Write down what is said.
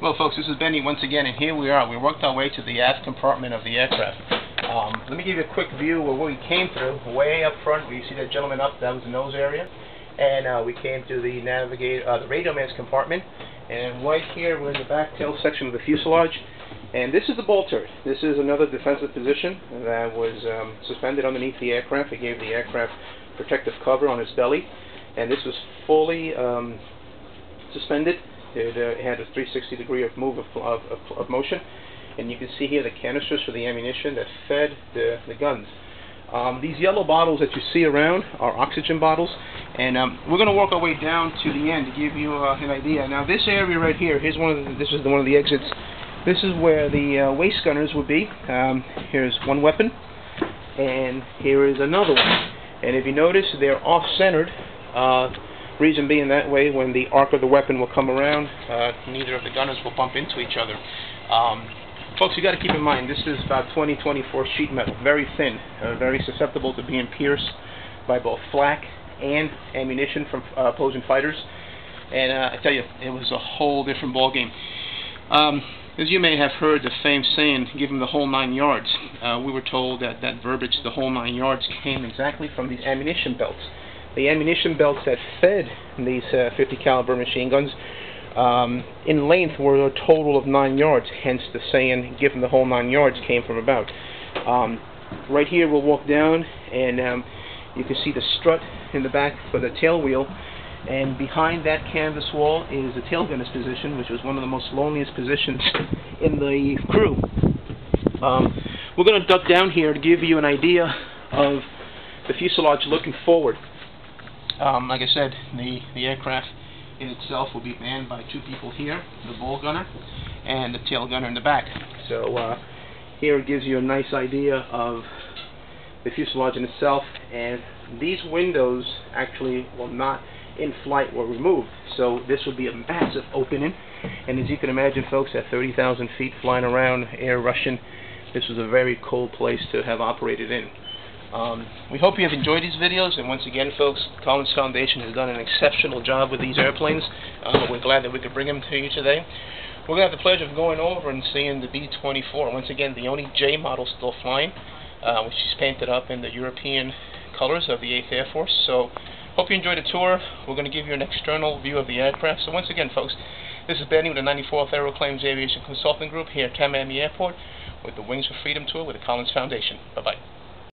Well, folks, this is Benny once again, and here we are. We worked our way to the aft compartment of the aircraft. Let me give you a quick view of where we came through. Way up front, where you see that gentleman up, that was the nose area. And we came to the the radio man's compartment. And right here, we're in the back tail section of the fuselage. And this is the ball turret. This is another defensive position that was suspended underneath the aircraft. It gave the aircraft protective cover on its belly. And this was fully suspended. It had a 360-degree of motion, and you can see here the canisters for the ammunition that fed the guns. These yellow bottles that you see around are oxygen bottles, and we're going to work our way down to the end to give you an idea. Now, this area right here, this is one of the exits. This is where the waist gunners would be. Here's one weapon, and here is another one. And if you notice, they're off-centered. Reason being that way, when the arc of the weapon will come around, neither of the gunners will bump into each other. Folks, you got to keep in mind, this is about 20-24 sheet metal, very thin, very susceptible to being pierced by both flak and ammunition from opposing fighters. And I tell you, it was a whole different ball game. As you may have heard the famous saying, give them the whole 9 yards. We were told that that verbiage, the whole 9 yards, came exactly from these ammunition belts. The ammunition belts that fed these 50 caliber machine guns in length were a total of 9 yards, hence the saying, give them the whole 9 yards, came from about. Right here we'll walk down, and you can see the strut in the back for the tail wheel, and behind that canvas wall is the tail gunner's position, which was one of the most loneliest positions in the crew. We're going to duck down here to give you an idea of the fuselage looking forward. Like I said, the aircraft in itself will be manned by 2 people here, the ball gunner and the tail gunner in the back. So here it gives you a nice idea of the fuselage in itself, and these windows actually, well, not in flight, were removed. So this would be a massive opening, and as you can imagine, folks, at 30,000 feet flying around, air rushing, this was a very cold place to have operated in. We hope you have enjoyed these videos, and once again, folks, Collings Foundation has done an exceptional job with these airplanes. We're glad that we could bring them to you today. We're going to have the pleasure of going over and seeing the B-24. Once again, the only J model still flying, which is painted up in the European colors of the 8th Air Force. So, hope you enjoyed the tour. We're going to give you an external view of the aircraft. So once again, folks, this is Benny with the 94th Aeroclaims Aviation Consulting Group here at Miami Airport with the Wings for Freedom Tour with the Collings Foundation. Bye-bye.